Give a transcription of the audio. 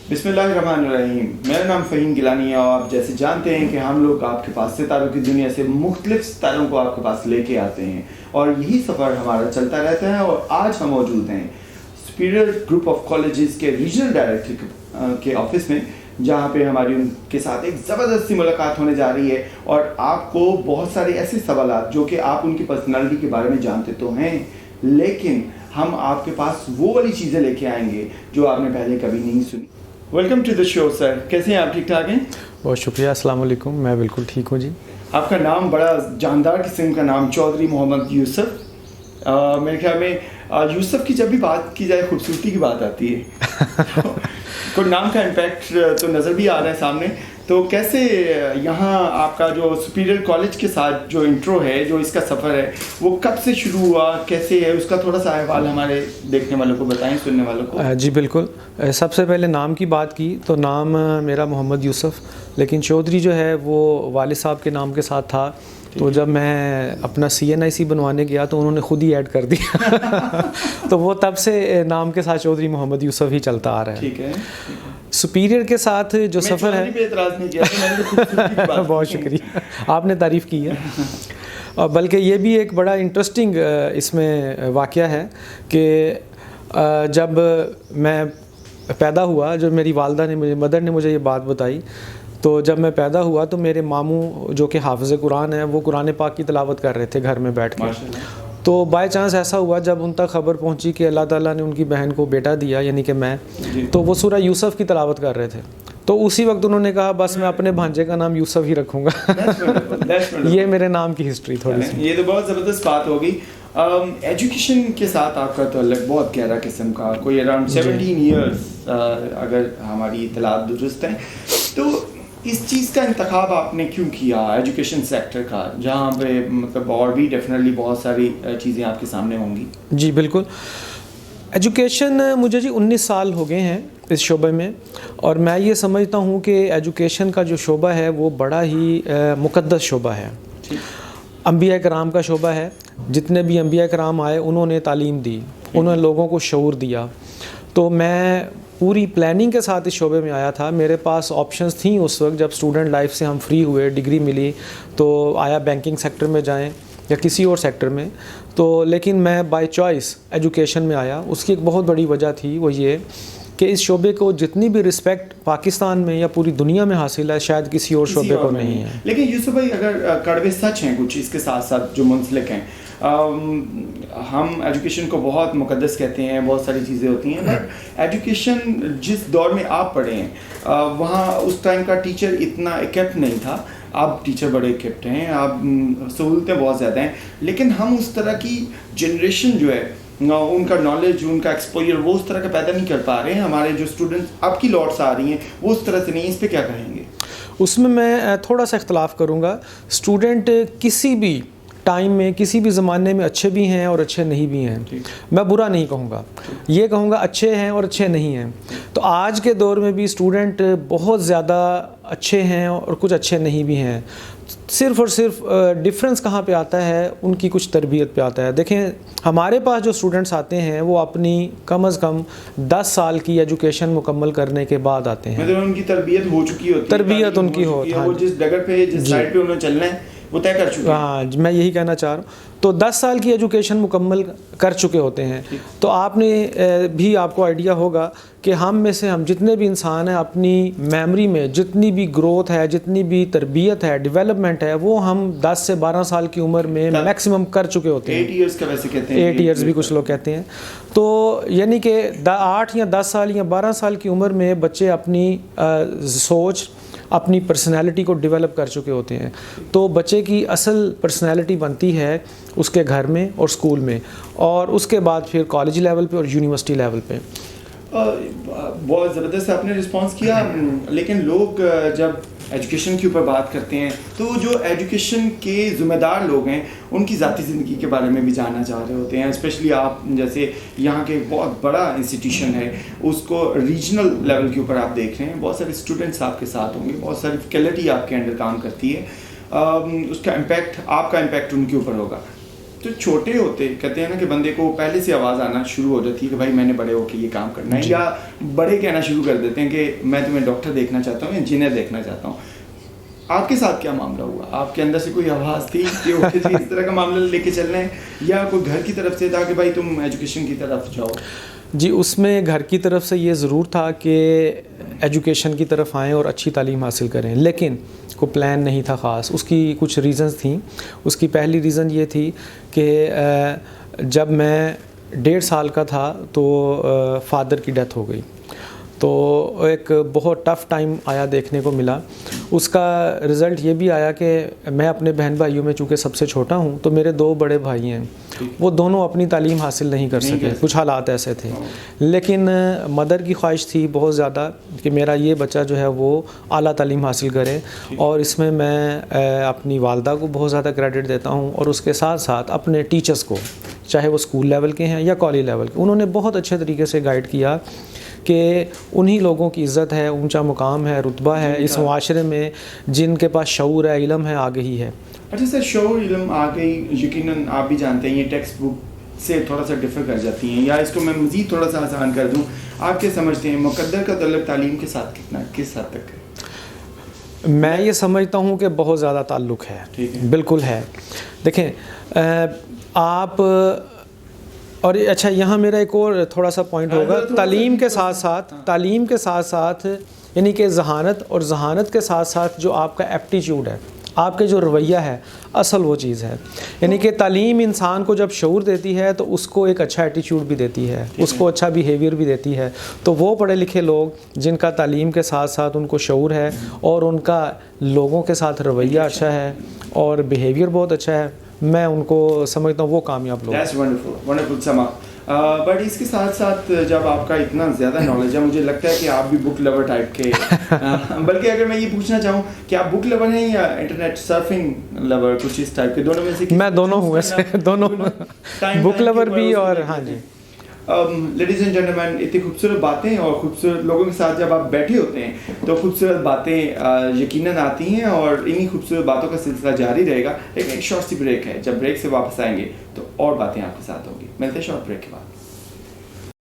بسم اللہ الرحمن الرحیم. میرا نام فہیم گیلانی ہے اور آپ جیسے جانتے ہیں کہ ہم لوگ آپ کے پاس ستاروں کی دنیا سے مختلف ستاروں کو آپ کے پاس لے کے آتے ہیں اور یہی سفر ہمارا چلتا رہتا ہے. اور آج ہم موجود ہیں سپیریئر گروپ آف کالجز کے ریجنل ڈائریکٹر کے آفس میں, جہاں پہ ہماری ان کے ساتھ ایک زبردستی ملاقات ہونے جا رہی ہے اور آپ کو بہت سارے ایسے سوالات جو کہ آپ ان کی پرسنالٹی کے بارے میں جانتے تو ہیں, لیکن ہم آپ کے پاس وہ والی چیزیں لے کے آئیں گے جو آپ نے پہلے کبھی نہیں سنی. ویلکم ٹو دا شو سر. کیسے ہیں آپ؟ ٹھیک ٹھاک ہیں؟ بہت شکریہ. السلام علیکم. میں بالکل ٹھیک ہوں جی. آپ کا نام بڑا جاندار قسم کا نام, چودھری محمد یوسف. میرے خیال میں یوسف کی جب بھی بات کی جائے خوبصورتی کی بات آتی ہے. کوئی نام کا امپیکٹ تو نظر بھی آ رہا ہے سامنے. تو کیسے یہاں آپ کا جو سپیریئر کالج کے ساتھ جو انٹرو ہے, جو اس کا سفر ہے, وہ کب سے شروع ہوا, کیسے ہے, اس کا تھوڑا سا احوال ہمارے دیکھنے والوں کو بتائیں, سننے والوں کو. جی بالکل. سب سے پہلے نام کی بات کی تو نام میرا محمد یوسف, لیکن چودھری جو ہے وہ والد صاحب کے نام کے ساتھ تھا. تو جب میں اپنا CNIC بنوانے گیا تو انہوں نے خود ہی ایڈ کر دیا. تو وہ تب سے نام کے ساتھ چودھری محمد یوسف ہی چلتا آ رہا ہے. ٹھیک ہے. سپیریئر کے ساتھ جو سفر ہے, بہت شکریہ, آپ نے تعریف کی ہے. بلکہ یہ بھی ایک بڑا انٹرسٹنگ اس میں واقعہ ہے کہ جب میں پیدا ہوا, جو میری والدہ نے مدر نے مجھے یہ بات بتائی, تو جب میں پیدا ہوا تو میرے ماموں جو کہ حافظ قرآن ہیں وہ قرآن پاک کی تلاوت کر رہے تھے گھر میں بیٹھ کے. تو بائی چانس ایسا ہوا جب ان تک خبر پہنچی کہ اللہ تعالیٰ نے ان کی بہن کو بیٹا دیا, یعنی کہ میں, تو وہ سورہ یوسف کی تلاوت کر رہے تھے. تو اسی وقت انہوں نے کہا بس میں اپنے بھانجے کا نام یوسف ہی رکھوں گا. یہ میرے نام کی ہسٹری تھوڑی سی. یہ تو بہت زبردست بات ہوگی. ایجوکیشن کے ساتھ آپ کا تعلق بہت گہرا قسم کا, کوئی اراؤنڈ 17 ایئرس اگر ہماری اطلاعات درست ہیں. تو اس چیز کا انتخاب آپ نے کیوں کیا, ایجوکیشن سیکٹر کا, جہاں پہ مطلب اور بھی ڈیفینیٹلی بہت ساری چیزیں آپ کے سامنے ہوں گی؟ جی بالکل. ایجوکیشن مجھے 19 سال ہو گئے ہیں اس شعبے میں, اور میں یہ سمجھتا ہوں کہ ایجوکیشن کا جو شعبہ ہے وہ بڑا ہی مقدس شعبہ ہے. انبیاء کرام کا شعبہ ہے. جتنے بھی انبیاء کرام آئے انہوں نے تعلیم دی, انہوں نے لوگوں کو شعور دیا. تو میں پوری پلاننگ کے ساتھ اس شعبے میں آیا تھا. میرے پاس آپشنز تھیں اس وقت جب اسٹوڈنٹ لائف سے ہم فری ہوئے, ڈگری ملی, تو آیا بینکنگ سیکٹر میں جائیں یا کسی اور سیکٹر میں. تو لیکن میں بائی چوائس ایجوکیشن میں آیا. اس کی ایک بہت بڑی وجہ تھی, وہ یہ کہ اس شعبے کو جتنی بھی رسپیکٹ پاکستان میں یا پوری دنیا میں حاصل ہے شاید کسی اور شعبے کو نہیں ہے. لیکن یوسف بھائی, اگر کڑوے سچ ہیں کچھ اس کے ساتھ ساتھ جو منسلک ہیں, ہم ایجوکیشن کو بہت مقدس کہتے ہیں, بہت ساری چیزیں ہوتی ہیں, بٹ ایجوکیشن جس دور میں آپ پڑھے ہیں وہاں اس ٹائم کا ٹیچر اتنا اکیپٹ نہیں تھا. آپ ٹیچر بڑے اکیپٹ ہیں, آپ سہولتیں بہت زیادہ ہیں, لیکن ہم اس طرح کی جنریشن جو ہے ان کا نالج, ان کا ایکسپوجر وہ اس طرح کا پیدا نہیں کر پا رہے ہیں. ہمارے جو اسٹوڈنٹس اب کی لوٹس آ رہی ہیں وہ اس طرح سے نہیں. اس پہ کیا کہیں گے؟ اس میں تھوڑا سا اختلاف کروں گا. اسٹوڈنٹ کسی بھی ٹائم میں کسی بھی زمانے میں اچھے بھی ہیں اور اچھے نہیں بھی ہیں. میں برا نہیں کہوں گا, یہ کہوں گا اچھے ہیں اور اچھے نہیں ہیں. تو آج کے دور میں بھی اسٹوڈنٹ بہت زیادہ اچھے ہیں اور کچھ اچھے نہیں بھی ہیں. صرف اور صرف ڈفرینس کہاں پہ آتا ہے, ان کی کچھ تربیت پہ آتا ہے. دیکھیں ہمارے پاس جو اسٹوڈنٹس آتے ہیں وہ اپنی کم از کم 10 سال کی ایجوکیشن مکمل کرنے کے بعد آتے ہیں. مطلب ان کی تربیت ہو چکی ہوتی ہے, تربیت ان کی ہوتی ہے, وہ جس ڈگر پہ جس سائڈ پہ انہوں نے چلنا ہے وہ طے کر چکے ہیں. ہاں, میں یہی کہنا چاہ رہا ہوں. تو 10 سال کی ایجوکیشن مکمل کر چکے ہوتے ہیں. تو آپ نے بھی, آپ کو آئیڈیا ہوگا کہ ہم میں سے ہم جتنے بھی انسان ہیں اپنی میموری میں جتنی بھی گروتھ ہے, جتنی بھی تربیت ہے, ڈیولپمنٹ ہے, وہ ہم 10 سے 12 سال کی عمر میں میکسیمم کر چکے ہوتے ہیں. 8 ایئرس کا ویسے کہتے ہیں, 8 ایئرس بھی کچھ لوگ کہتے ہیں. تو یعنی کہ 8 یا 10 سال یا 12 سال کی عمر میں بچے اپنی سوچ, اپنی پرسنالٹی کو ڈیولپ کر چکے ہوتے ہیں. تو بچے کی اصل پرسنالٹی بنتی ہے اس کے گھر میں اور اسکول میں, اور اس کے بعد پھر کالج لیول پہ اور یونیورسٹی لیول پہ. بہت زبردست آپ نے رسپانس کیا. لیکن لوگ جب ایجوکیشن کے اوپر بات کرتے ہیں تو جو ایجوکیشن کے ذمہ دار لوگ ہیں ان کی ذاتی زندگی کے بارے میں بھی جاننا چاہ رہے ہوتے ہیں. اسپیشلی آپ جیسے یہاں کے بہت بڑا انسٹیٹیوشن ہے, اس کو ریجنل لیول کے اوپر آپ دیکھ رہے ہیں, بہت سارے اسٹوڈنٹس آپ کے ساتھ ہوں گے, بہت ساری فیکلٹی آپ کے انڈر کام کرتی ہے. اس کا امپیکٹ, آپ کا امپیکٹ ان کے اوپر ہوگا. جو چھوٹے ہوتے کہتے ہیں نا کہ بندے کو پہلے سے آواز آنا شروع ہو جاتی ہے کہ بھائی میں نے بڑے ہو کے یہ کام کرنا ہے, یا بڑے کہنا شروع کر دیتے ہیں کہ میں تمہیں ڈاکٹر دیکھنا چاہتا ہوں, انجینئر دیکھنا چاہتا ہوں. آپ کے ساتھ کیا معاملہ ہوا؟ آپ کے اندر سے کوئی آواز تھی کہ اس طرح کا معاملہ لے کے چل رہے ہیں, یا کوئی گھر کی طرف سے تھا کہ بھائی تم ایجوکیشن کی طرف جاؤ؟ جی, اس میں گھر کی طرف سے یہ ضرور تھا کہ ایجوکیشن کی طرف آئیں اور اچھی تعلیم حاصل کریں, لیکن کوئی پلان نہیں تھا خاص. اس کی کچھ ریزنز تھیں. اس کی پہلی ریزن یہ تھی کہ جب میں 1.5 سال کا تھا تو فادر کی ڈیتھ ہو گئی, تو ایک بہت ٹف ٹائم آیا دیکھنے کو ملا. اس کا رزلٹ یہ بھی آیا کہ میں اپنے بہن بھائیوں میں چونکہ سب سے چھوٹا ہوں, تو میرے 2 بڑے بھائی ہیں, وہ دونوں اپنی تعلیم حاصل نہیں کر سکے, کچھ حالات ایسے تھے. لیکن مدر کی خواہش تھی بہت زیادہ کہ میرا یہ بچہ جو ہے وہ اعلیٰ تعلیم حاصل کرے, اور اس میں اپنی والدہ کو بہت زیادہ کریڈٹ دیتا ہوں, اور اس کے ساتھ ساتھ اپنے ٹیچرز کو, چاہے وہ اسکول لیول کے ہیں یا کالج لیول کے, انہوں نے بہت اچھے طریقے سے گائیڈ کیا کہ انہی لوگوں کی عزت ہے, اونچا مقام ہے, رتبہ ہے اس معاشرے میں جن کے پاس شعور ہے, علم ہے, آگے ہی ہے. اچھا سر, شعور علم آ گئی, یقیناً آپ بھی جانتے ہیں یہ ٹیکسٹ بک سے تھوڑا سا ڈفر کر جاتی ہیں, یا اس کو میں مزید تھوڑا سا آسان کر دوں, آپ کیا سمجھتے ہیں مقدر کا تعلق تعلیم کے ساتھ کس حد تک ہے؟ میں یہ سمجھتا ہوں کہ بہت زیادہ تعلق ہے. بالکل ہے. دیکھیں آپ, اور اچھا یہاں میرا ایک اور تھوڑا سا پوائنٹ ہوگا, تعلیم کے ساتھ ساتھ یعنی کہ ذہانت, اور ذہانت کے ساتھ ساتھ جو آپ کا ایپٹیچیوڈ ہے, آپ کے جو رویہ ہے, اصل وہ چیز ہے. یعنی کہ تعلیم انسان کو جب شعور دیتی ہے تو اس کو ایک اچھا ایٹیچیوڈ بھی دیتی ہے, اس کو اچھا بیہیویئر بھی دیتی ہے. تو وہ پڑھے لکھے لوگ جن کا تعلیم کے ساتھ ساتھ ان کو شعور ہے, اور ان کا لوگوں کے ساتھ رویہ اچھا ہے, اور بیہیویئر بہت اچھا ہے, میں ان کو سمجھتا ہوں وہ کامیاب لوگ. That's wonderful, wonderful سما. بٹ اس کے ساتھ ساتھ جب آپ کا اتنا زیادہ نالج ہے, مجھے لگتا ہے کہ آپ بھی بک لور ٹائپ کے, بلکہ اگر میں یہ پوچھنا چاہوں کہ آپ بک لور ہیں یا انٹرنیٹ سرفنگ لور, کچھ اس ٹائپ کے, دونوں میں سے؟ میں دونوں ہوں ایسے, دونوں بک لور بھی, اور ہاں جی. لیڈیز اینڈ جینٹلمین, اتنی خوبصورت باتیں اور خوبصورت لوگوں کے ساتھ جب آپ بیٹھے ہوتے ہیں تو خوبصورت باتیں یقیناً آتی ہیں, اور انہی خوبصورت باتوں کا سلسلہ جاری رہے گا. لیکن ایک شارٹ سی بریک ہے, جب بریک سے واپس آئیں گے تو اور باتیں آپ کے ساتھ ہوں گی. ملتے ہیں شارٹ بریک کے بعد.